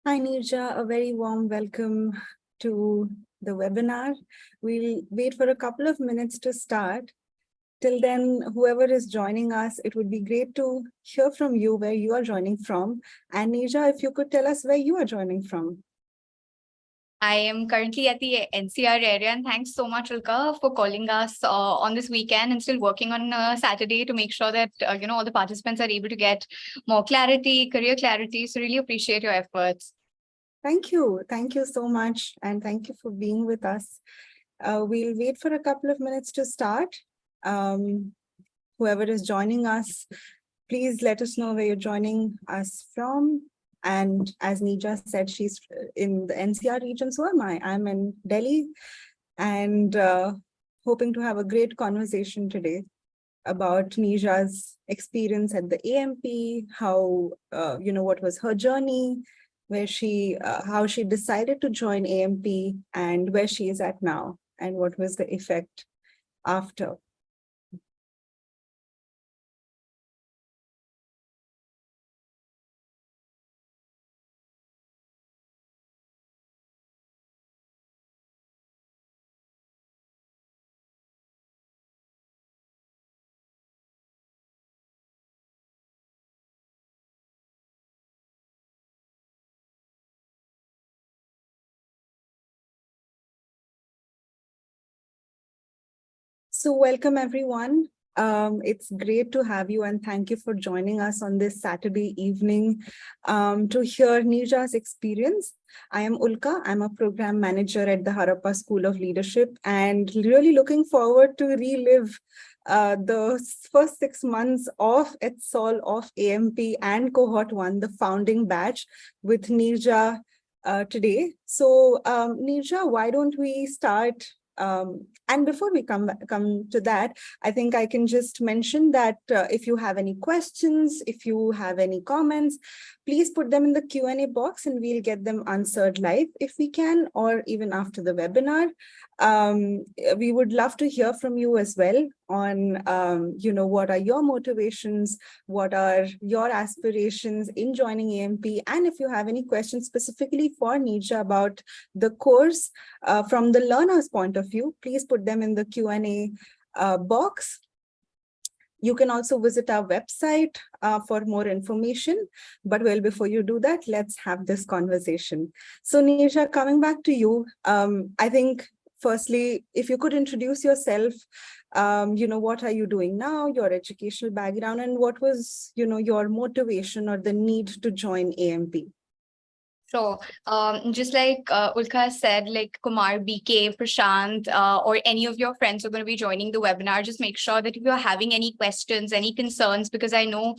Hi, Neerja. A very warm welcome to the webinar. We'll wait for a couple of minutes to start. Till then, whoever is joining us, it would be great to hear from you where you are joining from. And Neerja, if you could tell us where you are joining from. I am currently at the NCR area, and thanks so much, Ulka, for calling us on this weekend and still working on Saturday to make sure that all the participants are able to get more clarity, career clarity. So really appreciate your efforts. Thank you. Thank you so much. And thank you for being with us. We'll wait for a couple of minutes to start. Whoever is joining us, please let us know where you're joining us from. And as Neerja said, she's in the NCR region, so am I. I'm in Delhi and hoping to have a great conversation today about Neerja's experience at the AMP, how, what was her journey, where how she decided to join AMP and where she is at now, and what was the effect after. So welcome, everyone. It's great to have you, and thank you for joining us on this Saturday evening to hear Neerja's experience. I am Ulka. I'm a program manager at the Harappa School of Leadership, and really looking forward to relive the first 6 months of ETSOL of AMP and Cohort 1, the founding batch, with Neerja today. So Neerja, why don't we start? And before we come to that, I think I can just mention that if you have any questions, if you have any comments, please put them in the Q&A box and we'll get them answered live if we can, or even after the webinar. We would love to hear from you as well on, what are your motivations, what are your aspirations in joining AMP, and if you have any questions specifically for Neerja about the course from the learner's point of view, please put them in the Q&A box. You can also visit our website for more information. But well, before you do that, let's have this conversation. So Neerja, coming back to you, I think firstly, if you could introduce yourself, what are you doing now, your educational background, and what was, your motivation or the need to join AMP? So just like Ulka said, like Kumar, BK, Prashant, or any of your friends are going to be joining the webinar, just make sure that if you're having any questions, any concerns, because I know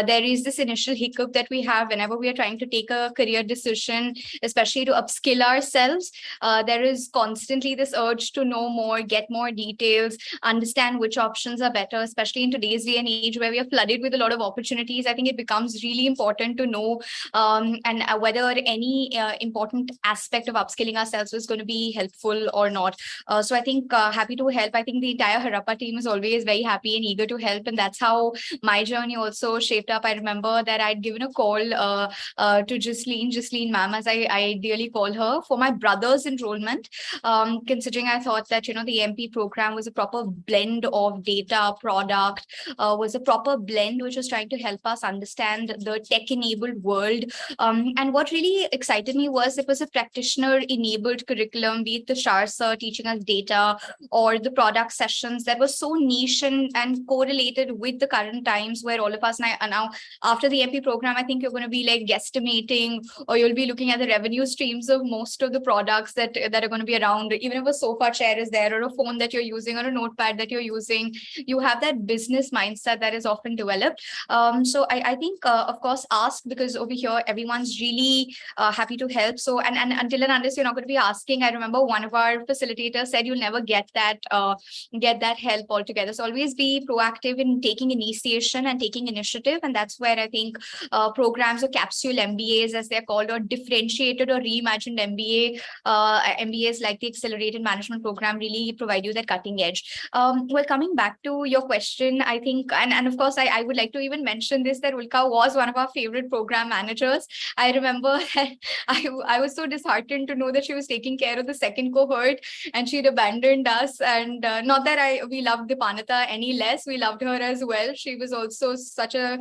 there is this initial hiccup that we have whenever we are trying to take a career decision, especially to upskill ourselves. There is constantly this urge to know more, get more details, understand which options are better, especially in today's day and age where we are flooded with a lot of opportunities. I think it becomes really important to know and whether any important aspect of upskilling ourselves is going to be helpful or not. So I think happy to help. I think the entire Harappa team is always very happy and eager to help. And that's how my journey also shaped up. I remember that I'd given a call to Jasleen ma'am, as I ideally call her, for my brother's enrollment, considering I thought that, the MP program was a proper blend of data, product, was a proper blend which was trying to help us understand the tech-enabled world. And what really excited me was it was a practitioner-enabled curriculum, be it the Shar sir teaching us data or the product sessions that was so niche and correlated with the current times where all of us now after the MP program, I think you're going to be like guesstimating, or you'll be looking at the revenue streams of most of the products that are going to be around. Even if a sofa chair is there, or a phone that you're using, or a notepad that you're using, you have that business mindset that is often developed. So I think, of course, ask, because over here, everyone's really happy to help. So, and until and unless you're not going to be asking, I remember one of our facilitators said you'll never get that help altogether. So always be proactive in taking initiation and taking initiative. And that's where I think programs or capsule MBAs, as they're called, or differentiated or reimagined MBAs like the Accelerated Management Program really provide you that cutting edge. Well, coming back to your question, I think, and of course, I would like to even mention this, that Ulka was one of our favorite program managers. I remember I was so disheartened to know that she was taking care of the second cohort and she'd abandoned us. And not that we loved Dipanata any less, we loved her as well. She was also such a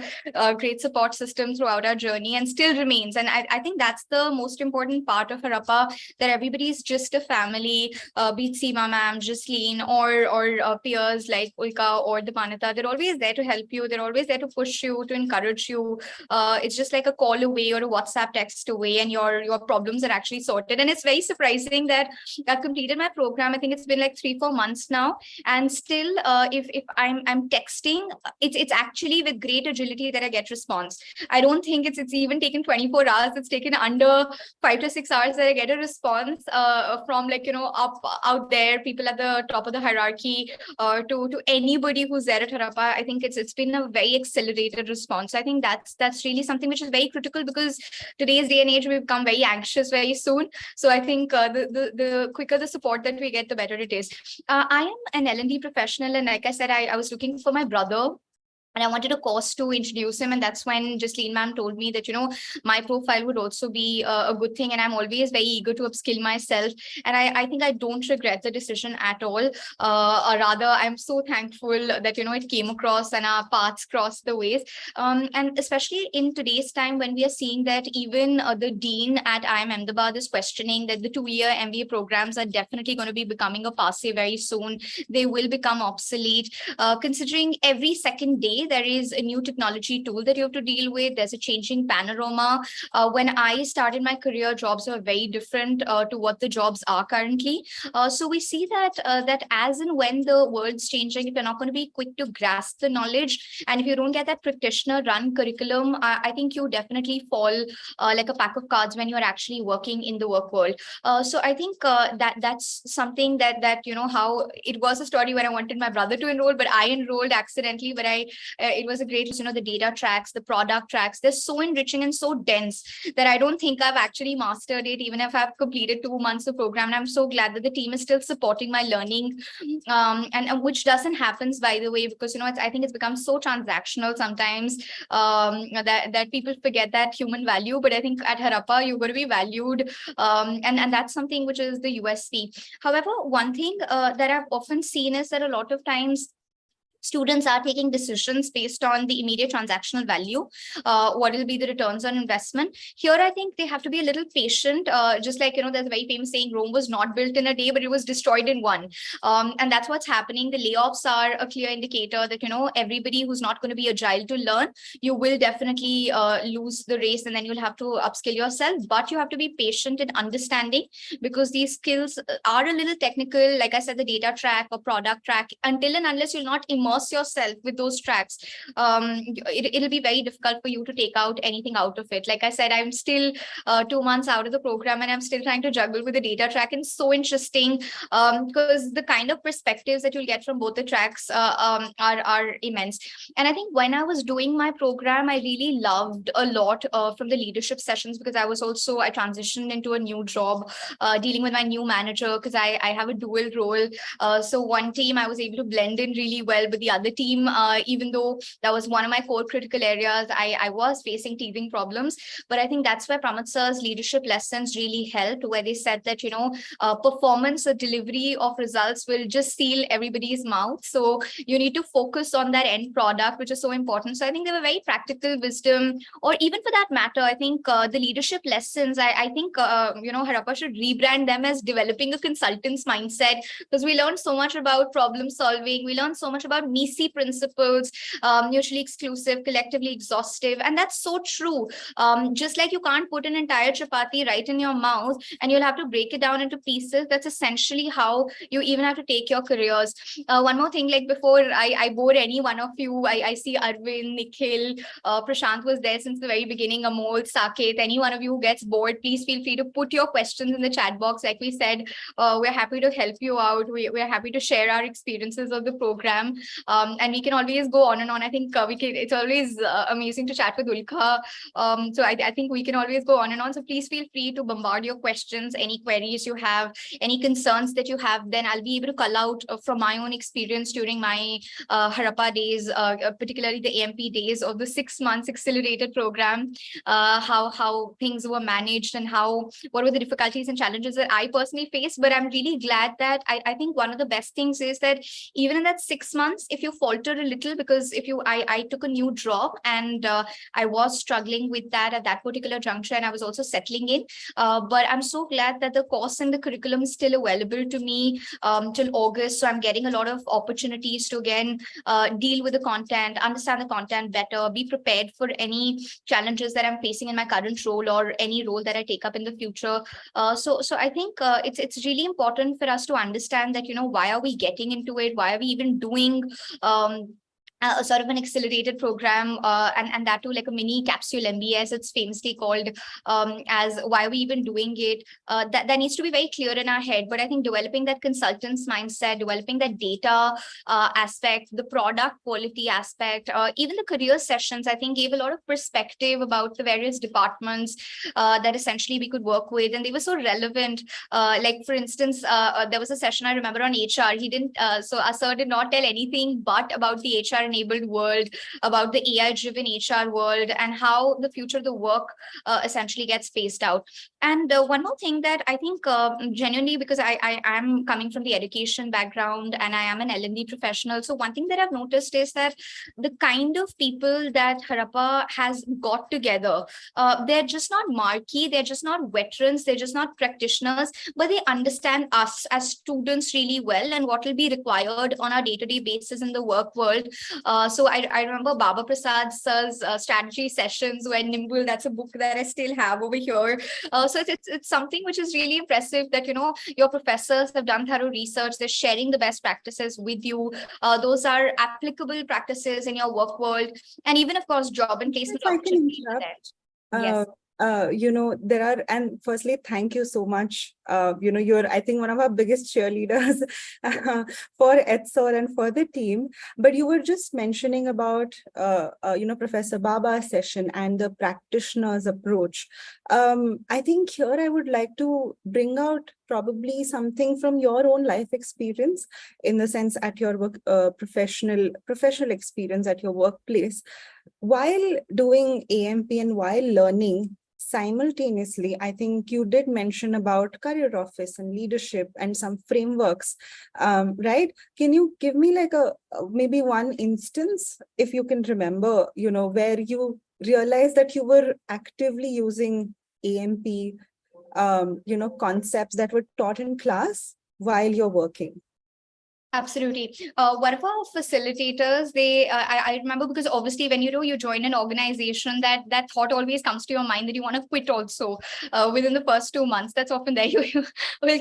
great support system throughout our journey and still remains. And I think that's the most important part of Harappa, that everybody's just a family, be it Seema ma'am, Jasleen, or peers like Ulka or Dipanata. They're always there to help you. They're always there to push you, to encourage you. It's just like a call away or a WhatsApp text away, and your problems are actually sorted. And it's very surprising that I've completed my program. I think it's been like 3-4 months now, and still, if I'm texting, it's actually with great agility that I get response. I don't think it's even taken 24 hours. It's taken under 5 to 6 hours that I get a response from, like, up out there, people at the top of the hierarchy, to anybody who's there at Harappa. I think it's been a very accelerated response. I think that's really something which is very critical, because today's day and age we become very anxious very soon. So I think the quicker the support that we get, the better it is. I am an L&D professional, and like I said, I was looking for my brother. And I wanted a course to introduce him. And that's when Jasleen ma'am told me that, my profile would also be a good thing. And I'm always very eager to upskill myself. And I think I don't regret the decision at all. Or rather, I'm so thankful that, it came across and our paths crossed the ways. And especially in today's time, when we are seeing that even the dean at IIM Ahmedabad is questioning that the 2-year MBA programs are definitely going to be becoming a passe very soon. They will become obsolete. Considering every second day, there is a new technology tool that you have to deal with. There's a changing panorama. When I started my career, jobs were very different to what the jobs are currently. So we see that as and when the world's changing, if you're not going to be quick to grasp the knowledge, and if you don't get that practitioner-run curriculum, I think you definitely fall like a pack of cards when you're actually working in the work world. So I think that's something that how it was a story when I wanted my brother to enroll, but I enrolled accidentally. But it was a great, the data tracks, the product tracks, they're so enriching and so dense that I don't think I've actually mastered it, even if I've completed 2 months of program. And I'm so glad that the team is still supporting my learning, and which doesn't happen, by the way, because, I think it's become so transactional sometimes that people forget that human value. But I think at Harappa, you're going to be valued. And that's something which is the USP. However, one thing that I've often seen is that a lot of times students are taking decisions based on the immediate transactional value. What will be the returns on investment? Here, I think they have to be a little patient. Just like, there's a very famous saying, Rome was not built in a day, but it was destroyed in one. And that's what's happening. The layoffs are a clear indicator that, everybody who's not going to be agile to learn, you will definitely lose the race, and then you'll have to upskill yourself. But you have to be patient in understanding, because these skills are a little technical. Like I said, the data track or product track, until and unless you'll not immerse yourself with those tracks, it'll be very difficult for you to take out anything out of it. Like I said, I'm still 2 months out of the program, and I'm still trying to juggle with the data track. And so interesting, because the kind of perspectives that you'll get from both the tracks are immense. And I think when I was doing my program, I really loved a lot from the leadership sessions, because I transitioned into a new job, dealing with my new manager, because I have a dual role. So one team I was able to blend in really well, but the other team, even though that was one of my core critical areas, I was facing teething problems. But I think that's where Pramod sir's leadership lessons really helped, where they said that, performance or delivery of results will just seal everybody's mouth. So you need to focus on that end product, which is so important. So I think they were very practical wisdom, or even for that matter, I think the leadership lessons, I think, Harappa should rebrand them as developing a consultant's mindset, because we learned so much about problem solving. We learned so much about MISI principles, mutually exclusive, collectively exhaustive. And that's so true. Just like you can't put an entire chapati right in your mouth and you'll have to break it down into pieces, that's essentially how you even have to take your careers. One more thing, like before I bore any one of you, I see Arvind, Nikhil, Prashant was there since the very beginning, Amol, Saket, any one of you who gets bored, please feel free to put your questions in the chat box. Like we said, we're happy to help you out. We're happy to share our experiences of the program. And we can always go on and on. I think it's always amazing to chat with Ulka. So I think we can always go on and on. So please feel free to bombard your questions, any queries you have, any concerns that you have. Then I'll be able to call out from my own experience during my Harappa days, particularly the AMP days of the 6 months accelerated program, how things were managed and what were the difficulties and challenges that I personally faced. But I'm really glad that I think one of the best things is that even in that 6 months, if you falter a little, because I took a new job and I was struggling with that at that particular juncture, and I was also settling in. But I'm so glad that the course and the curriculum is still available to me till August. So I'm getting a lot of opportunities to again deal with the content, understand the content better, be prepared for any challenges that I'm facing in my current role or any role that I take up in the future. So I think it's really important for us to understand that, why are we getting into it? Why are we even doing a sort of an accelerated program, and that too like a mini capsule MBA, it's famously called, as why are we even doing it? That needs to be very clear in our head. But I think developing that consultant's mindset, developing that data aspect, the product quality aspect, even the career sessions, I think gave a lot of perspective about the various departments that essentially we could work with, and they were so relevant. Like for instance, there was a session I remember on HR. He didn't, so our sir did not tell anything but about the HR enabled world, about the AI driven HR world, and how the future of the work essentially gets phased out. And one more thing that I think genuinely, because I am coming from the education background and I am an L&D professional. So one thing that I've noticed is that the kind of people that Harappa has got together, they're just not marquee, they're just not veterans, they're just not practitioners, but they understand us as students really well and what will be required on a day-to-day basis in the work world. So I remember Baba Prasad sir's strategy sessions when Nimble, that's a book that I still have over here. So it's something which is really impressive that, your professors have done thorough research, they're sharing the best practices with you. Those are applicable practices in your work world. And even, of course, job and placement opportunities there. Yes. There are, and firstly, thank you so much. You're, I think, one of our biggest cheerleaders for ETSOR and for the team. But you were just mentioning about, Professor Baba's session and the practitioner's approach. I think here I would like to bring out probably something from your own life experience, in the sense at your work, professional experience at your workplace. While doing AMP and while learning simultaneously, I think you did mention about career office and leadership and some frameworks, right? Can you give me like maybe one instance, if you can remember, where you realized that you were actively using AMP, concepts that were taught in class while you're working? Absolutely. One of our facilitators, I remember, because obviously when you join an organization, that thought always comes to your mind that you want to quit also within the first 2 months. That's often there. You will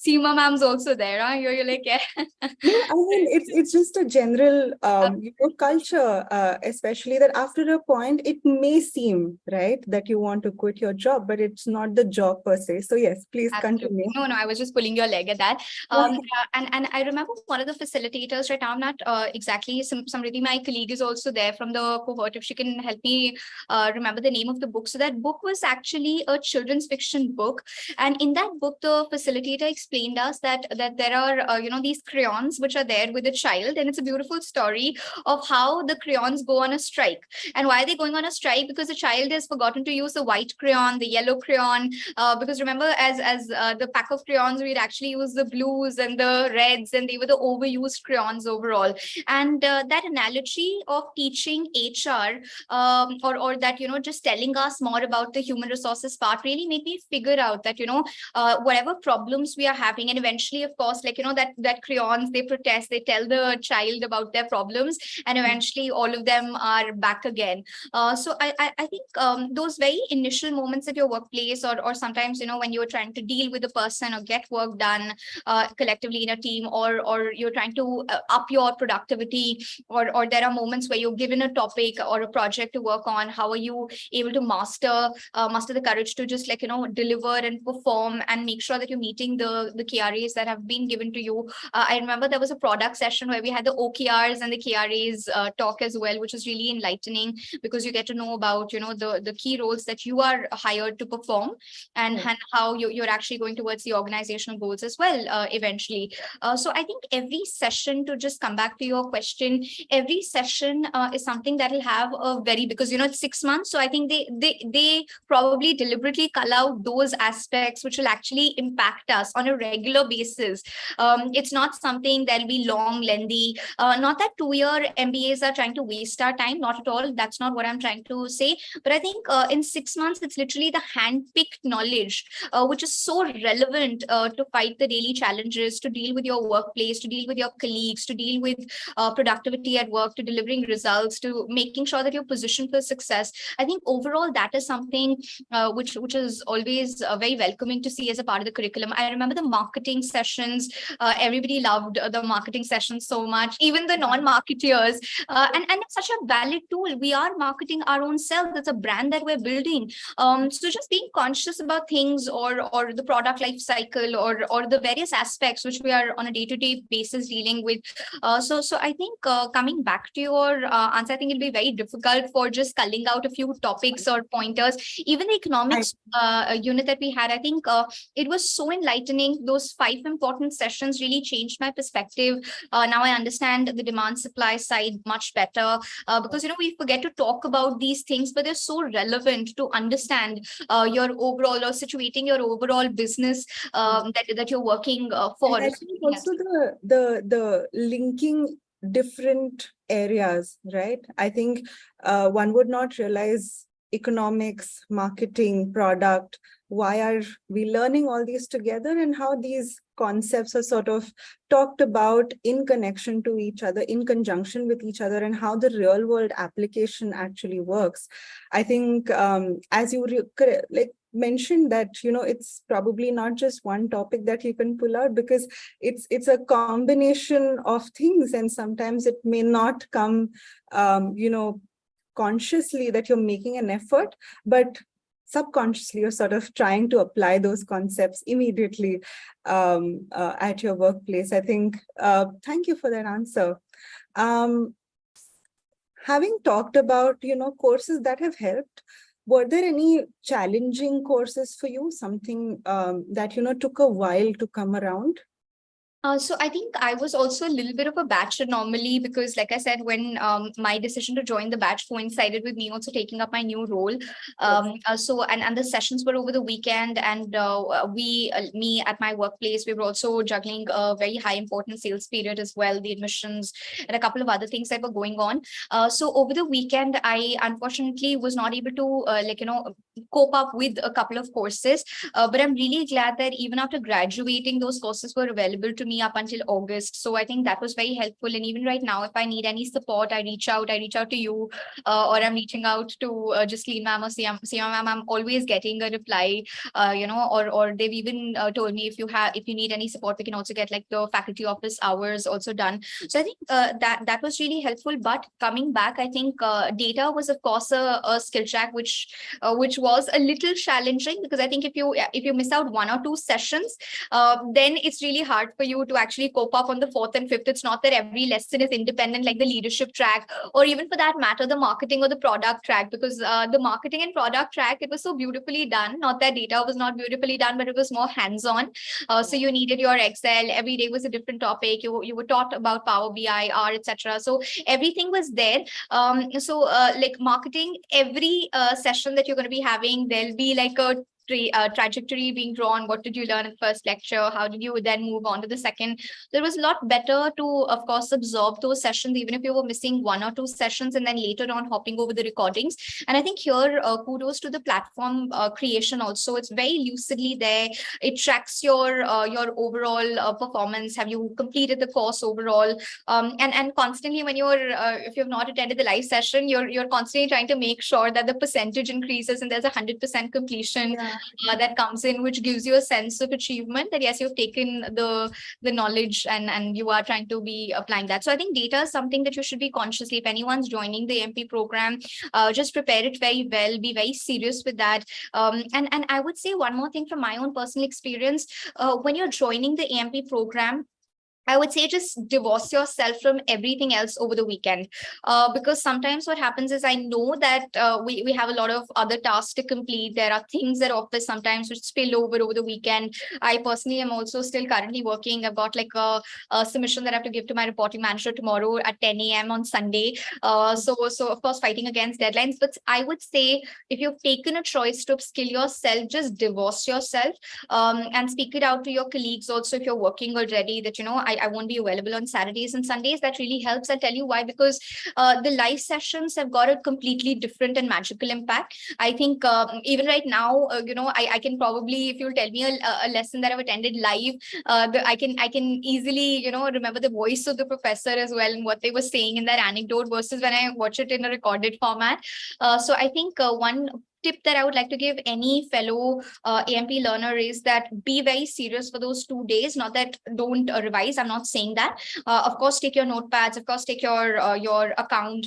Seema ma'am's also there. Huh? You're like, yeah. No, I mean, it's just a general culture, especially that after a point, it may seem, right, that you want to quit your job, but it's not the job per se. So yes, please continue. No, I was just pulling your leg at that. And I remember one of the facilitators, right now, I'm not exactly, somebody, my colleague is also there from the cohort, if she can help me remember the name of the book. So that book was actually a children's fiction book. And in that book, the facilitator explained us that there are, these crayons which are there with a child. And it's a beautiful story of how the crayons go on a strike. And why are they going on a strike? Because the child has forgotten to use the white crayon, the yellow crayon, because remember, as the pack of crayons, we'd actually use the blues and the reds, and they were the overused crayons overall. And that analogy of teaching HR, or that, just telling us more about the human resources part, really made me figure out that, whatever problems we are having, and eventually, of course, like, that crayons, they protest, they tell the child about their problems, and eventually all of them are back again. So I think those very initial moments at your workplace, or sometimes, when you're trying to deal with a person or get work done collectively in a team, or or you're trying to up your productivity, or there are moments where you're given a topic or a project to work on, how are you able to master the courage to just deliver and perform and make sure that you're meeting the KRAs that have been given to you. I remember there was a product session where we had the OKRs and the KRAs talk as well, which was really enlightening, because you get to know about the key roles that you are hired to perform, and how you're actually going towards the organizational goals as well eventually. So I think every session, to just come back to your question, every session is something that will have a very, because it's 6 months, so I think they probably deliberately cull out those aspects which will actually impact us on a regular basis. It's not something that'll be long, lengthy. Not that 2-year MBAs are trying to waste our time, not at all. That's not what I'm trying to say. But I think in 6 months, it's literally the hand-picked knowledge, which is so relevant to fight the daily challenges, to deal with your workplace, to deal with your colleagues, to deal with productivity at work, to delivering results, to making sure that you're positioned for success. I think overall that is something which is always very welcoming to see as a part of the curriculum. I remember the marketing sessions. Everybody loved the marketing sessions so much, even the non-marketeers. And it's such a valid tool. We are marketing our own self. It's a brand that we're building. So just being conscious about things, or the product life cycle, or the various aspects which we are on a day-to-day basis dealing with. So I think coming back to your answer, I think it'll be very difficult for just culling out a few topics or pointers. Even the economics unit that we had, I think it was so enlightening. Those 5 important sessions really changed my perspective. Now I understand the demand supply side much better, because we forget to talk about these things, but they're so relevant to understand your overall, or situating your overall business that you're working for. And I think also the linking different areas, right? I think one would not realize economics, marketing, product, why are we learning all these together, and how these concepts are sort of talked about in connection to each other, in conjunction with each other, and how the real world application actually works. I think as you mentioned that it's probably not just one topic that you can pull out, because it's a combination of things, and sometimes it may not come consciously that you're making an effort, but subconsciously you're sort of trying to apply those concepts immediately at your workplace. I think thank you for that answer. Having talked about courses that have helped, were there any challenging courses for you, something that took a while to come around? So I think I was also a little bit of a batch anomaly, because like I said, when my decision to join the batch coincided with me also taking up my new role. So the sessions were over the weekend, and me at my workplace, we were also juggling a very high important sales period as well, the admissions and a couple of other things that were going on. So over the weekend, I unfortunately was not able to cope up with a couple of courses. But I'm really glad that even after graduating, those courses were available to me up until August. So I think that was very helpful. And even right now, if I need any support, I reach out to you, or I'm reaching out to Jasleen ma'am or Sima ma'am. I'm always getting a reply, or they've even told me if you need any support, we can also get like the faculty office hours also done. So I think that was really helpful. But coming back, I think data was of course a skill track, which was a little challenging, because I think if you miss out 1 or 2 sessions, then it's really hard for you to actually cope up on the 4th and 5th. It's not that every lesson is independent, like the leadership track, or even for that matter, the marketing or the product track, because the marketing and product track, it was so beautifully done. Not that data was not beautifully done, but it was more hands-on. So you needed your Excel. Every day was a different topic. You were taught about Power BI, R, etc. So everything was there. Like marketing, every session that you're going to be having, there'll be like a trajectory being drawn. What did you learn in the first lecture? How did you then move on to the second? There was a lot better to, of course, absorb those sessions, even if you were missing 1 or 2 sessions, and then later on hopping over the recordings. And I think here, kudos to the platform creation also. It's very lucidly there. It tracks your overall performance. Have you completed the course overall? And constantly, when if you've not attended the live session, you're constantly trying to make sure that the percentage increases and there's 100% completion. that comes in, which gives you a sense of achievement that yes, you've taken the knowledge and you are trying to be applying that. So I think data is something that you should be consciously, if anyone's joining the MP program, just prepare it very well, be very serious with that. And I would say one more thing from my own personal experience, when you're joining the AMP program, I would say just divorce yourself from everything else over the weekend. Because sometimes what happens is I know that we have a lot of other tasks to complete. There are things at office sometimes which spill over the weekend. I personally am also still currently working. I've got like a submission that I have to give to my reporting manager tomorrow at 10 a.m. on Sunday. So of course, fighting against deadlines. But I would say if you've taken a choice to upskill yourself, just divorce yourself, and speak it out to your colleagues also if you're working already that, I won't be available on Saturdays and Sundays. That really helps. I'll tell you why, because the live sessions have got a completely different and magical impact. I think even right now, I can probably, if you'll tell me a lesson that I've attended live, I can easily, remember the voice of the professor as well and what they were saying in that anecdote versus when I watch it in a recorded format. So I think one tip that I would like to give any fellow AMP learner is that be very serious for those 2 days. Not that don't revise. I'm not saying that. Of course, take your notepads. Of course, take your account,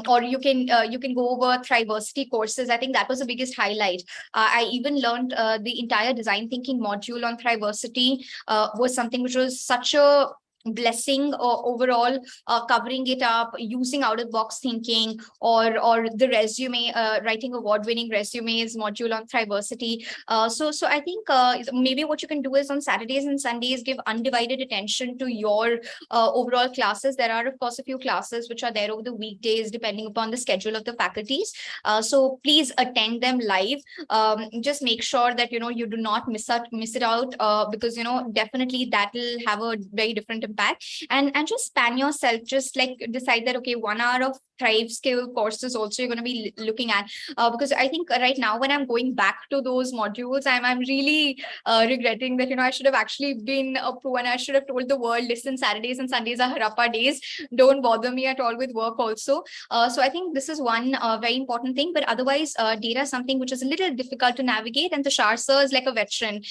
or you can go over Thriversity courses. I think that was the biggest highlight. I even learned the entire design thinking module on Thriversity was something which was such a blessing overall, covering it up, using out of box thinking, or the resume, writing award-winning resumes module on Thriversity. So I think maybe what you can do is on Saturdays and Sundays give undivided attention to your overall classes. There are of course a few classes which are there over the weekdays depending upon the schedule of the faculties. So please attend them live. Just make sure that you do not miss it out, because definitely that will have a very different impact. And just span yourself, just like decide that okay, 1 hour of Thrive skill courses also you're going to be looking at, because I think right now when I'm going back to those modules, I'm really regretting that I should have actually been a pro and I should have told the world, listen, Saturdays and Sundays are Harappa days, don't bother me at all with work also. So I think this is one very important thing. But otherwise, data is something which is a little difficult to navigate, and Tushar sir is like a veteran.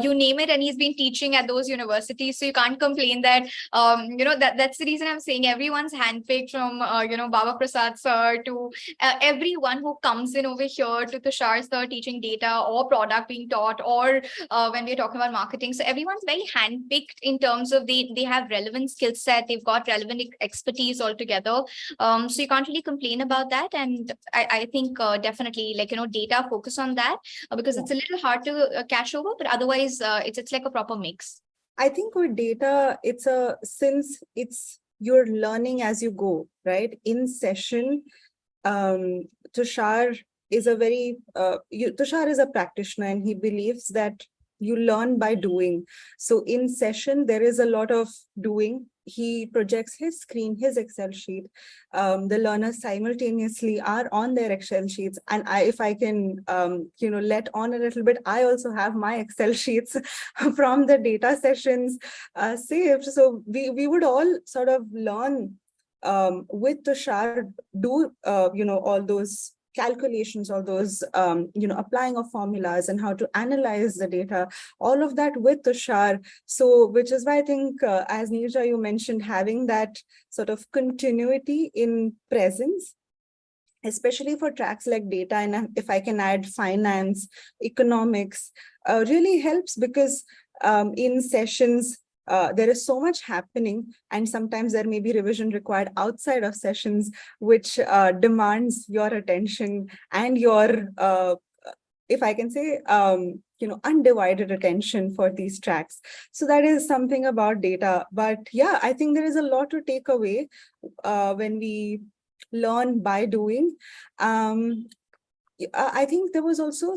You name it and he's been teaching at those universities, so you can't complain that that's the reason I'm saying everyone's handpicked, from Baba Prasad sir to everyone who comes in over here to Tushar sir teaching data or product being taught, or when we're talking about marketing. So everyone's very handpicked in terms of they have relevant skill set, they've got relevant expertise altogether. So you can't really complain about that. And I think definitely data, focus on that, because it's a little hard to catch over, but otherwise it's like a proper mix. I think with data, since you're learning as you go, right? In session, Tushar is Tushar is a practitioner, and he believes that you learn by doing. So in session, there is a lot of doing. He projects his screen, his Excel sheet. The learners simultaneously are on their Excel sheets. And if I can, let on a little bit, I also have my Excel sheets from the data sessions saved. So we would all sort of learn with Tushar, do, all those calculations, all those, applying of formulas and how to analyze the data, all of that with Tushar. So, which is why I think, as Neerja, you mentioned, having that sort of continuity in presence, especially for tracks like data, and if I can add finance, economics, really helps, because in sessions, there is so much happening, and sometimes there may be revision required outside of sessions, which demands your attention and your, if I can say, undivided attention for these tracks. So that is something about data. But yeah, I think there is a lot to take away when we learn by doing. I think there was also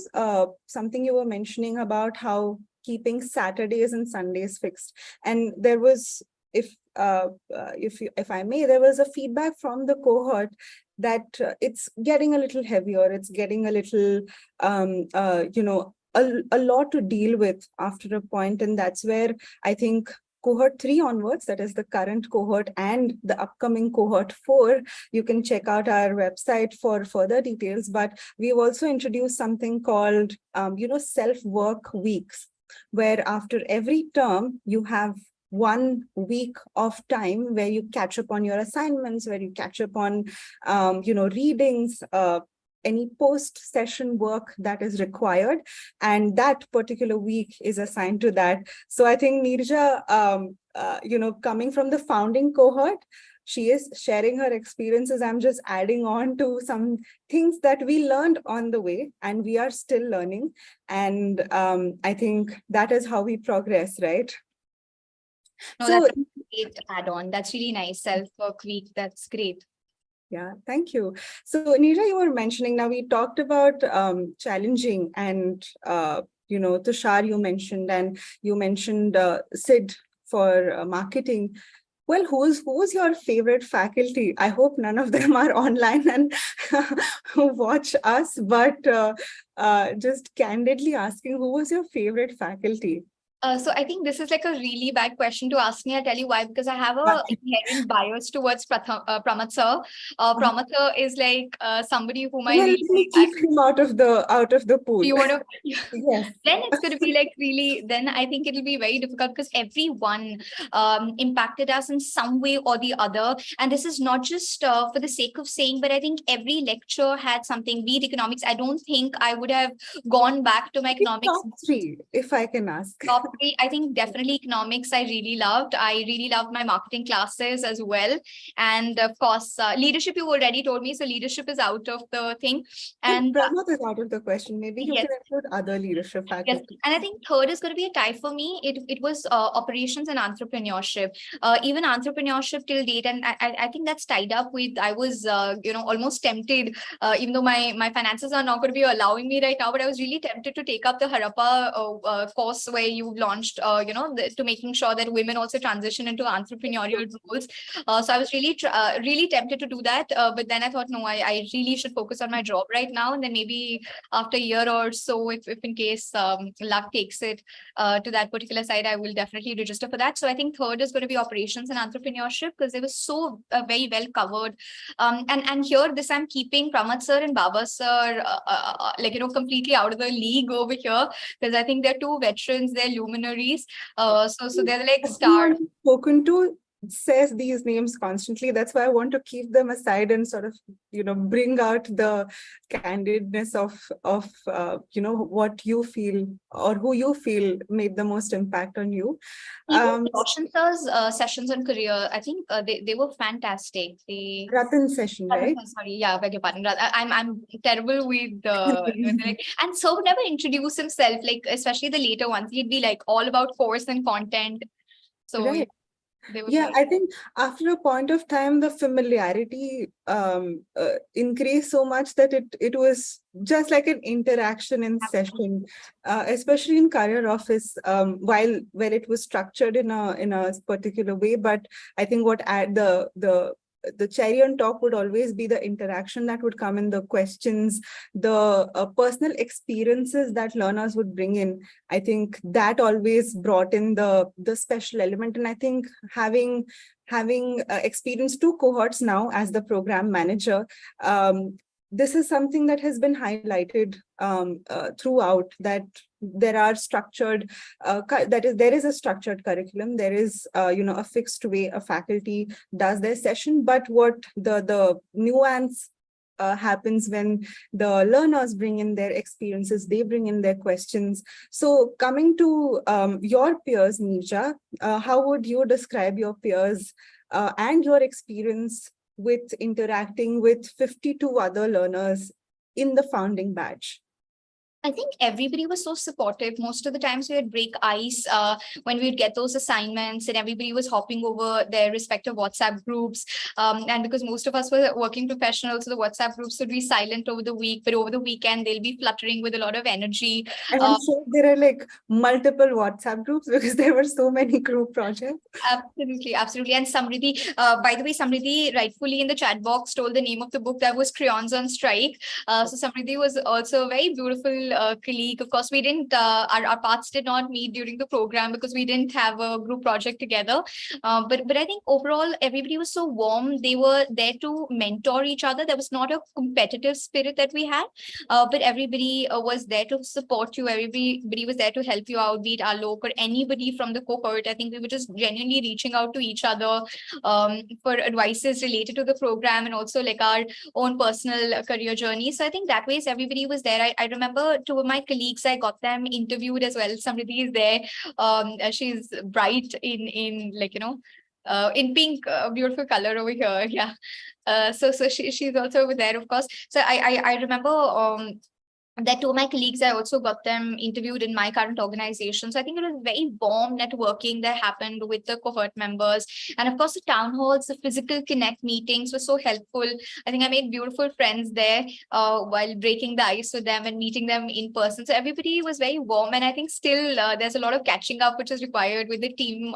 something you were mentioning about how keeping Saturdays and Sundays fixed. And there was, if I may, there was a feedback from the cohort that it's getting a little heavier. It's getting a little, a lot to deal with after a point. And that's where I think cohort 3 onwards, that is the current cohort and the upcoming cohort 4, you can check out our website for further details. But we've also introduced something called, self-work weeks, where after every term, you have 1 week of time where you catch up on your assignments, where you catch up on, readings, any post-session work that is required, and that particular week is assigned to that. So I think Neerja, coming from the founding cohort, she is sharing her experiences. I'm just adding on to some things that we learned on the way, and we are still learning. And I think that is how we progress, right? No, So, that's a great add-on. That's really nice. Self-work week. That's great. yeah, thank you. So, Neerja, you were mentioning, now we talked about challenging, and, Tushar, you mentioned Sid for marketing. Well, who's your favorite faculty? I hope none of them are online and watch us, but just candidly asking, who was your favorite faculty? So I think this is like a really bad question to ask me. I'll tell you why, because I have a inherent bias towards Pramod sir. Pramod sir is like somebody whom I Well, really we like. keep him out of the pool. You want to, Yes. then it's going to be like really, then I think it'll be very difficult because everyone impacted us in some way or the other. And this is not just for the sake of saying, but I think every lecture had something, be it economics. I don't think I would have gone back to my economics. Top 3, if I can ask. Top 3, I think definitely economics I really loved. I really loved my marketing classes as well. And of course, leadership you already told me. So leadership is out of the thing. And Pramod is out of the question. Maybe you yes. can include other leadership Yes, faculty. and I think third is going to be a tie for me. It was operations and entrepreneurship. Even entrepreneurship till date, and I think that's tied up with. I was almost tempted, even though my finances are not going to be allowing me right now. But I was really tempted to take up the Harappa course where you launched, to making sure that women also transition into entrepreneurial roles. So I was really tempted to do that. But then I thought, no, I really should focus on my job right now, and then maybe after a year or so, if in case luck takes it to that particular side, I will definitely register for that. So I think third is going to be operations and entrepreneurship because they were so very well covered. And here this I'm keeping Pramod sir and Baba sir completely out of the league over here because I think they're two veterans, they're luminaries. So they're like stars. Spoken to says these names constantly. That's why I want to keep them aside and sort of bring out the candidness of what you feel or who you feel made the most impact on you. Even Roshan sir's sessions on career, I think they were fantastic. Ratan session, right? Sorry, yeah, beg your pardon. I'm terrible with and so would never introduce himself, like especially the later ones. He'd be like all about course and content. So right. Yeah, I think after a point of time, the familiarity increased so much that it was just like an interaction in session, especially in career office, where it was structured in a particular way. But I think what the cherry on top would always be the interaction that would come in, the questions, the personal experiences that learners would bring in. I think that always brought in the special element. And I think having experienced 2 cohorts now as the program manager, this is something that has been highlighted throughout, that there are structured, there is a structured curriculum, there is a fixed way a faculty does their session, but what the nuance happens when the learners bring in their experiences, they bring in their questions. So coming to your peers, Neerja, how would you describe your peers and your experience with interacting with 52 other learners in the founding batch? I think everybody was so supportive. Most of the times we would break ice when we'd get those assignments and everybody was hopping over their respective WhatsApp groups. And because most of us were working professionals, so the WhatsApp groups would be silent over the week, but over the weekend, they'll be fluttering with a lot of energy. And I'm sure there are like multiple WhatsApp groups because there were so many group projects. Absolutely, absolutely. And Samriddhi, by the way, Samriddhi rightfully in the chat box told the name of the book that was Crayons on Strike. So Samriddhi was also a very beautiful colleague. Of course, we didn't, our paths did not meet during the program because we didn't have a group project together. But I think overall, everybody was so warm. They were there to mentor each other. There was not a competitive spirit that we had, but everybody was there to support you. Everybody was there to help you out, be it Alok or anybody from the cohort. I think we were just genuinely reaching out to each other for advices related to the program and also like our own personal career journey. So I think that ways everybody was there. I remember two of my colleagues, I got them interviewed as well. Somebody is there. She's bright in like, in pink, beautiful color over here. Yeah. So she's also over there, of course. So I remember that two of my colleagues, I also got them interviewed in my current organization. So I think it was very warm networking that happened with the cohort members. And of course, the town halls, the physical connect meetings were so helpful. I think I made beautiful friends there while breaking the ice with them and meeting them in person. So everybody was very warm. And I think still there's a lot of catching up, which is required with the team.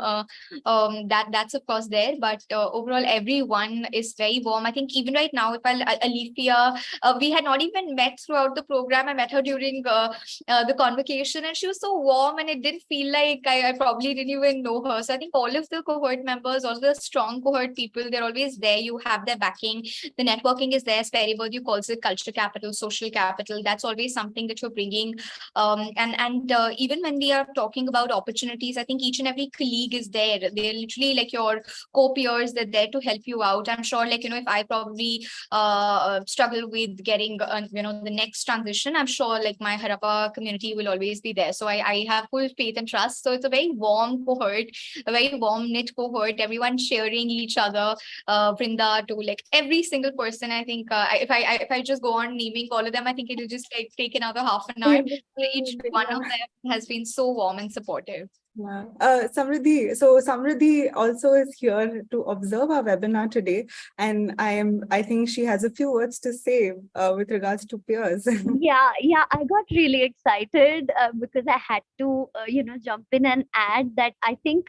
That's of course there. But overall, everyone is very warm. I think even right now, if Alifia, we had not even met throughout the program. I met her during the convocation and she was so warm and it didn't feel like I probably didn't even know her. So I think all of the cohort members, all the strong cohort people, they're always there. You have their backing. The networking is there. You calls it culture capital, social capital. That's always something that you're bringing. And even when we are talking about opportunities, I think each and every colleague is there. They're literally like your co-peers. They're there to help you out. I'm sure like, if I probably struggle with getting, the next transition, I'm sure like my Harappa community will always be there. So I have full faith and trust. So it's a very warm cohort, a very warm knit cohort, everyone sharing each other, Vrinda to like every single person. I think if I just go on naming all of them, I think it'll just like take another half an hour. Each one of them has been so warm and supportive. Yeah. Samriddhi, so Samriddhi also is here to observe our webinar today, and I think she has a few words to say with regards to peers. Yeah, I got really excited because I had to, jump in and add that I think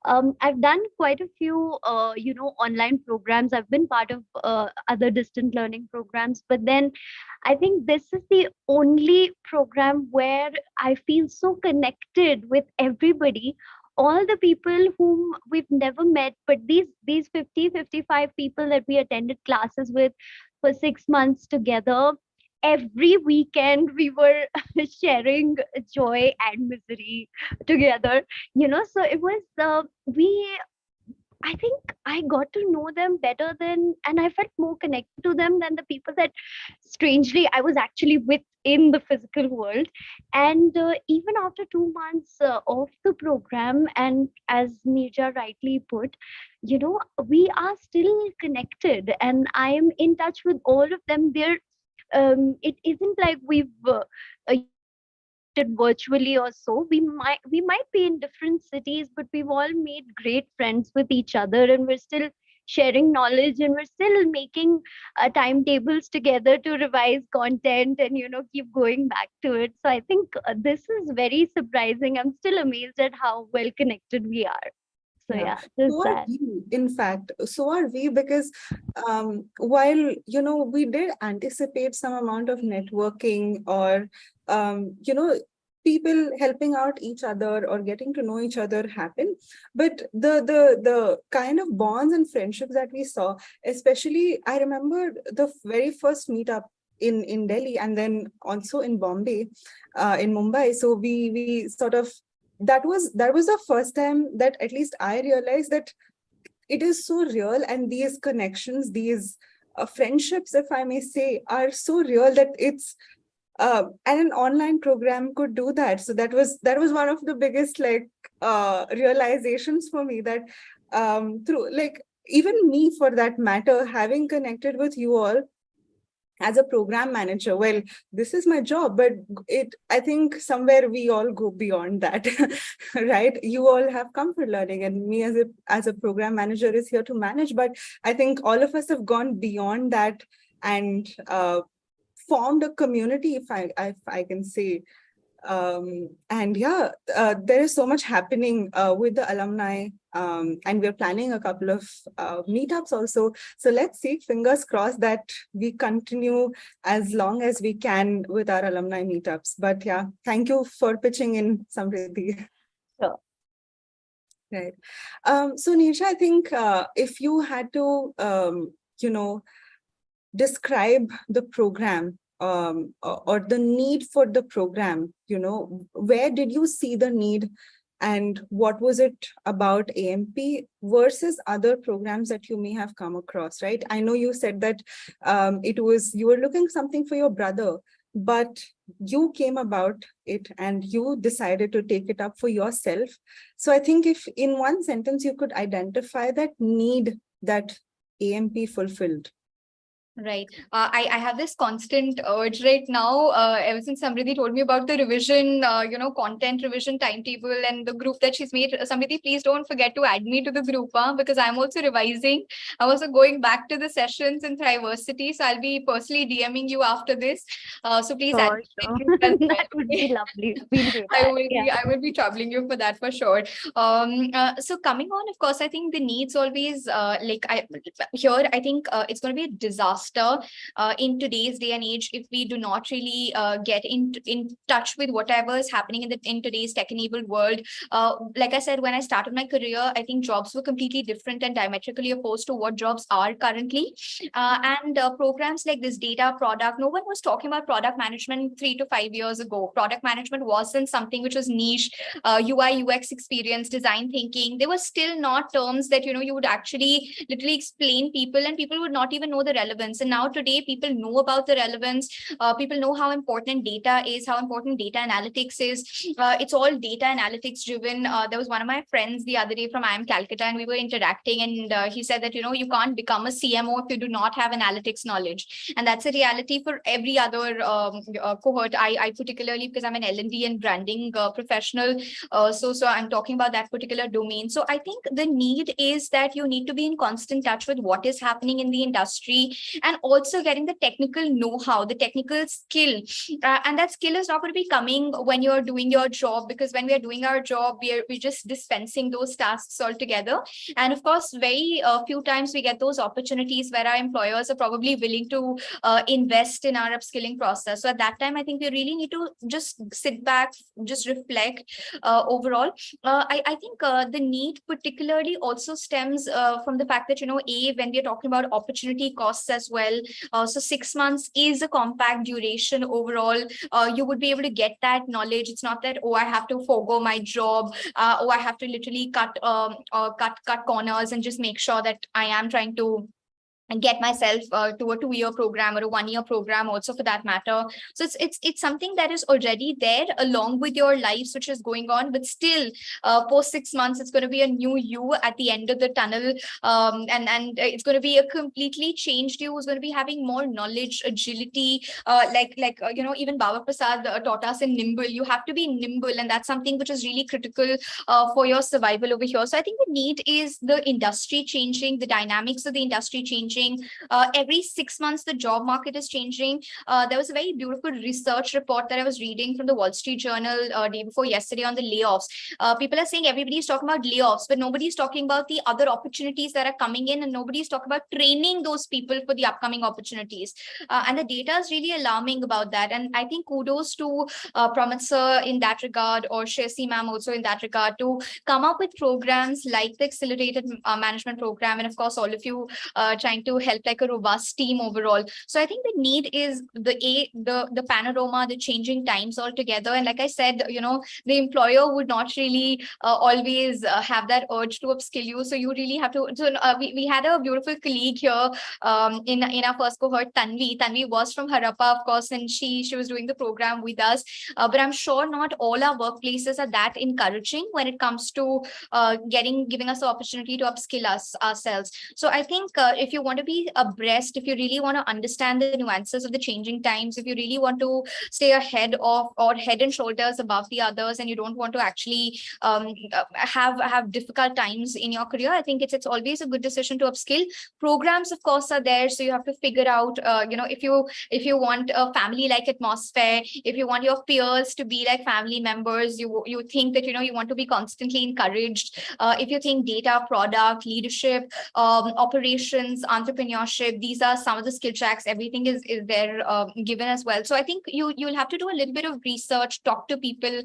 I've done quite a few, online programs. I've been part of other distant learning programs, but then I think this is the only program where I feel so connected with everybody, all the people whom we've never met, but these 50-55 people that we attended classes with for 6 months together. Every weekend we were sharing joy and misery together, so it was I think I got to know them better and I felt more connected to them than the people that strangely I was actually with in the physical world. And even after 2 months of the program, and as Neerja rightly put, we are still connected and I am in touch with all of them. It isn't like we've connected virtually or so. We might be in different cities, but we've all made great friends with each other, and we're still sharing knowledge, and we're still making timetables together to revise content and keep going back to it. So I think this is very surprising. I'm still amazed at how well connected we are. So yeah, so are we, in fact, so are we, because while we did anticipate some amount of networking or people helping out each other or getting to know each other happen, but the kind of bonds and friendships that we saw, especially I remember the very first meetup in Delhi and then also in Bombay, in Mumbai. So we sort of, that was the first time that at least I realized that it is so real, and these connections, these friendships, if I may say, are so real that it's and an online program could do that. So that was one of the biggest realizations for me, that through like even me for that matter, having connected with you all as a program manager, well, this is my job, but I think somewhere we all go beyond that. Right? You all have comfort learning, and me as a program manager is here to manage, but I think all of us have gone beyond that and formed a community, if I can say, And yeah, there is so much happening with the alumni, and we're planning a couple of meetups also. So let's see, fingers crossed that we continue as long as we can with our alumni meetups. But yeah, thank you for pitching in, Samriddhi. Sure. Right. So Neerja, I think if you had to, describe the program or the need for the program, where did you see the need and what was it about AMP versus other programs that you may have come across, right? I know you said that you were looking something for your brother, but you came about it and you decided to take it up for yourself. So I think if in one sentence you could identify that need that AMP fulfilled. Right. I have this constant urge right now, ever since Samriddhi told me about the revision, content revision timetable and the group that she's made. Samriddhi, please don't forget to add me to the group, because I'm also revising. I'm also going back to the sessions in Thriversity. So I'll be personally DMing you after this. So please add me to the group as well. That would be lovely. We'll do that. I will be troubling you for that for sure. So coming on, of course, I think the needs always I think it's going to be a disaster in today's day and age if we do not really get in touch with whatever is happening in today's tech-enabled world. Like I said, when I started my career, I think jobs were completely different and diametrically opposed to what jobs are currently. And programs like this data product, no one was talking about product management 3 to 5 years ago. Product management wasn't something which was niche. UI, UX experience, design thinking, they were still not terms that, you would actually literally explain people and people would not even know the relevance. And now today, people know about the relevance. People know how important data is, how important data analytics is. It's all data analytics driven. There was one of my friends the other day from IIM Calcutta, and we were interacting, and he said that, you can't become a CMO if you do not have analytics knowledge. And that's a reality for every other cohort. I particularly, because I'm an L&D and branding professional, so I'm talking about that particular domain. So I think the need is that you need to be in constant touch with what is happening in the industry, and also getting the technical know-how, the technical skill. And that skill is not going to be coming when you're doing your job, because when we are doing our job, we're just dispensing those tasks altogether. And of course, very few times we get those opportunities where our employers are probably willing to invest in our upskilling process. So at that time, I think we really need to just sit back, just reflect overall. I think the need particularly also stems from the fact that, when we're talking about opportunity costs as well, so 6 months is a compact duration overall. You would be able to get that knowledge. It's not that, I have to forego my job, I have to literally cut corners and just make sure that I am trying to and get myself to a 2-year program or a 1-year program also for that matter. So it's something that is already there along with your lives, which is going on, but still post 6 months, it's going to be a new you at the end of the tunnel. And it's going to be a completely changed you who's going to be having more knowledge, agility, even Baba Prasad taught us in nimble. You have to be nimble, and that's something which is really critical for your survival over here. So I think the need is the industry changing, the dynamics of the industry changing. Every 6 months, the job market is changing. There was a very beautiful research report that I was reading from the Wall Street Journal day before yesterday on the layoffs. People are saying everybody's talking about layoffs, but nobody's talking about the other opportunities that are coming in, and nobody's talking about training those people for the upcoming opportunities. And the data is really alarming about that. And I think kudos to Pramod sir in that regard, or Shesi ma'am also in that regard, to come up with programs like the Accelerated Management Program, and of course, all of you trying to help like a robust team overall. So I think the need is the panorama, the changing times altogether. And like I said, the employer would not really always have that urge to upskill you. So you really have to. So we had a beautiful colleague here in our first cohort, Tanvi. Tanvi was from Harappa, of course, and she was doing the program with us. But I'm sure not all our workplaces are that encouraging when it comes to giving us the opportunity to upskill ourselves. So I think if you want to to be abreast, if you really want to understand the nuances of the changing times, if you really want to stay ahead of or head and shoulders above the others, and you don't want to actually have difficult times in your career, I think it's always a good decision to upskill. Programs, of course, are there, so you have to figure out, if you want a family-like atmosphere, if you want your peers to be like family members, you think that you want to be constantly encouraged. If you think data, product, leadership, operations, entrepreneurship, these are some of the skill tracks. Everything is there given as well. So I think you'll have to do a little bit of research, talk to people,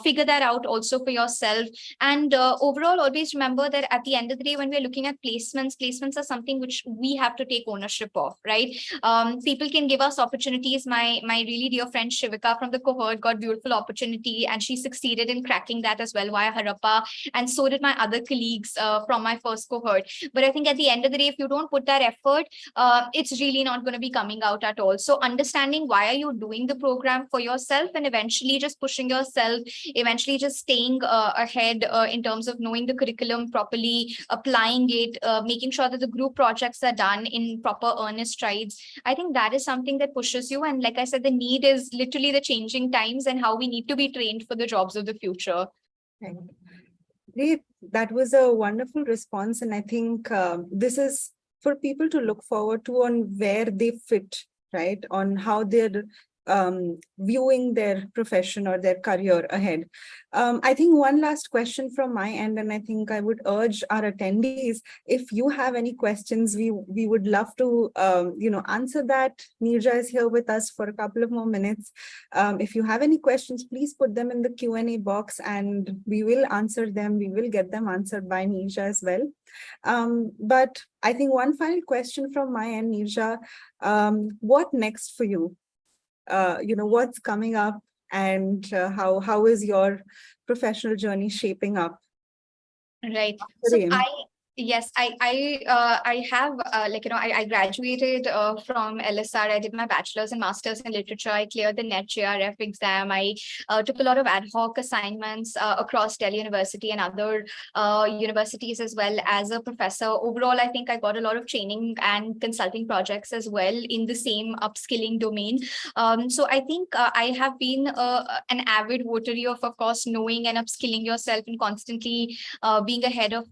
figure that out also for yourself. And overall, always remember that at the end of the day, when we're looking at placements are something which we have to take ownership of, right? People can give us opportunities. My really dear friend Shivika from the cohort got beautiful opportunity, and she succeeded in cracking that as well via Harappa, and so did my other colleagues from my first cohort. But I think at the end of the day, if you don't put that effort, it's really not going to be coming out at all. So understanding why are you doing the program for yourself, and eventually just pushing yourself, eventually just staying ahead in terms of knowing the curriculum properly, applying it, making sure that the group projects are done in proper earnest strides. I think that is something that pushes you. And like I said, the need is literally the changing times and how we need to be trained for the jobs of the future. Great. That was a wonderful response. And I think this is for people to look forward to on where they fit, right? On how they're viewing their profession or their career ahead. I think one last question from my end, and I think I would urge our attendees, if you have any questions, we would love to answer that. Neerja is here with us for a couple of more minutes. If you have any questions, please put them in the Q&A box and we will answer them. We will get them answered by Neerja as well. But I think one final question from my end, Neerja, what next for you? What's coming up, and how is your professional journey shaping up? Right. So I have I graduated from LSR. I did my bachelor's and master's in literature. I cleared the NET JRF exam. I took a lot of ad hoc assignments across Delhi University and other universities as well as a professor. Overall, I think I got a lot of training and consulting projects as well in the same upskilling domain. So I think I have been an avid votary of course, knowing and upskilling yourself and constantly being ahead of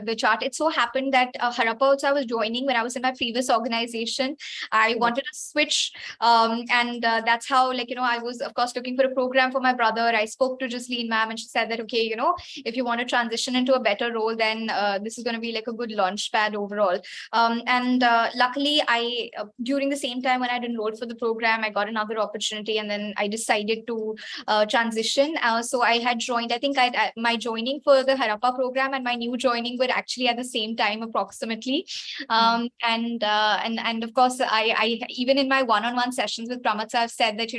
the chart. It so happened that Harappa also I was joining when I was in my previous organization. I wanted to switch, and that's how I was of course looking for a program for my brother. I spoke to Jasleen ma'am, and she said that okay, if you want to transition into a better role, then this is going to be like a good launch pad overall. And luckily, I during the same time when I'd enrolled for the program, I got another opportunity, and then I decided to transition. So I had joined. I think my joining for the Harappa program and my new joining were actually at the same time approximately. And of course, I even in my one-on-one sessions with Pramod sir, I've said that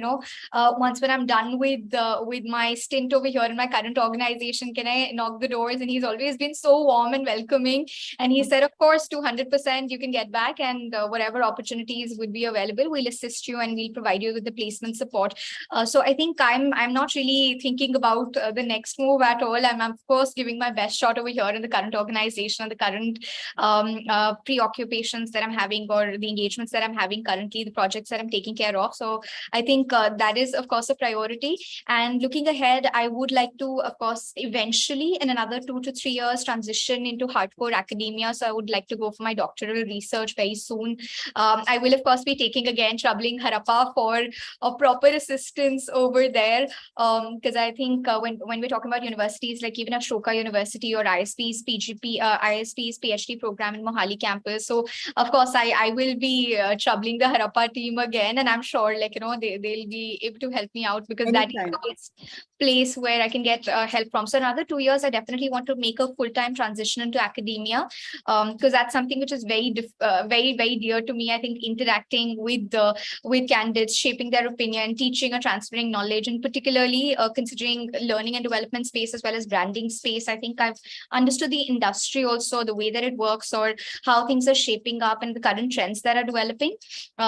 once when I'm done with my stint over here in my current organization, can I knock the doors? And he's always been so warm and welcoming. And he said, of course, 200% you can get back, and whatever opportunities would be available, we'll assist you and we'll provide you with the placement support. So I think I'm not really thinking about the next move at all. I'm of course giving my best shot over here in the current organization and the current preoccupations that I'm having, or the engagements that I'm having currently, the projects that I'm taking care of. So I think that is of course a priority. And looking ahead, I would like to of course eventually in another 2 to 3 years transition into hardcore academia. So I would like to go for my doctoral research very soon. I will of course be taking again troubling Harappa for a proper assistance over there, because I think when we're talking about universities like even Ashoka University or ISP's ISP's PhD program in Mohali campus, so of course I will be troubling the Harappa team again, and I'm sure they'll be able to help me out, because Anytime. that is the place where I can get help from. So another 2 years, I definitely want to make a full-time transition into academia, because that's something which is very very dear to me. I think interacting with candidates, shaping their opinion, teaching or transferring knowledge, and particularly considering learning and development space as well as branding space. I think I've understood the industry industry also, the way that it works, or how things are shaping up and the current trends that are developing.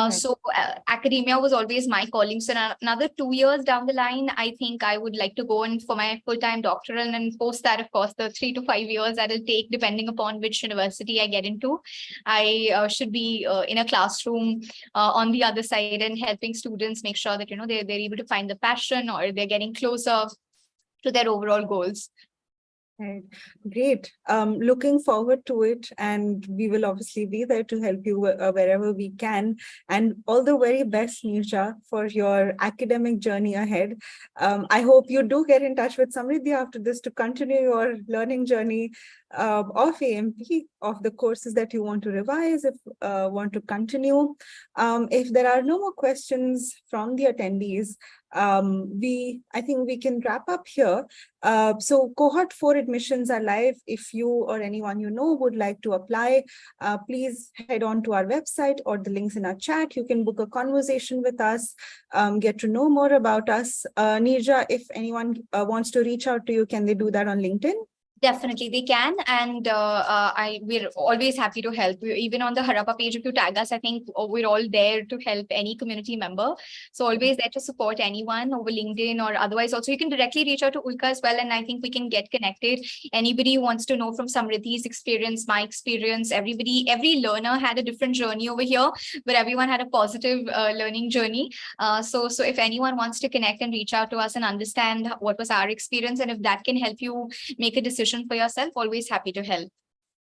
So academia was always my calling. So another 2 years down the line, I think I would like to go in for my full-time doctoral, and post that, of course, the 3 to 5 years that it'll take, depending upon which university I get into, I should be in a classroom on the other side and helping students make sure that, they're able to find the passion, or they're getting closer to their overall goals. Right. Great. Looking forward to it, and we will obviously be there to help you wherever we can. And all the very best, Neerja, for your academic journey ahead. I hope you do get in touch with Samriddhi after this to continue your learning journey of AMP, of the courses that you want to revise, if want to continue. If there are no more questions from the attendees, I think we can wrap up here. So cohort 4 admissions are live. If you or anyone you know would like to apply, please head on to our website or the links in our chat. You can book a conversation with us, get to know more about us. Neerja, if anyone wants to reach out to you, can they do that on LinkedIn? Definitely they can, and we're always happy to help. Even on the Harappa page, if you tag us, I think we're all there to help any community member. So always there to support anyone over LinkedIn or otherwise. Also, you can directly reach out to Ulka as well, and I think we can get connected. Anybody who wants to know from Samriddhi's experience, my experience, every learner had a different journey over here, but everyone had a positive learning journey. So if anyone wants to connect and reach out to us and understand what was our experience, and if that can help you make a decision for yourself, always happy to help.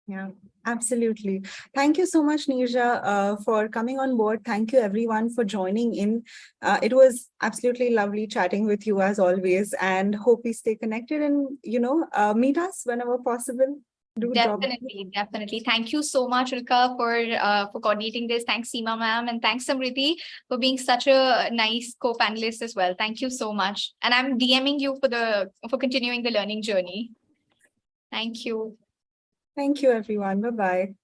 Yeah, absolutely. Thank you so much, Neerja, for coming on board. Thank you everyone for joining in. It was absolutely lovely chatting with you as always, and hope we stay connected and, meet us whenever possible. Definitely. Thank you so much, Ulka, for coordinating this. Thanks, Seema ma'am, and thanks, Samriddhi, for being such a nice co-panelist as well. Thank you so much. And I'm DMing you for continuing the learning journey. Thank you. Thank you, everyone. Bye-bye.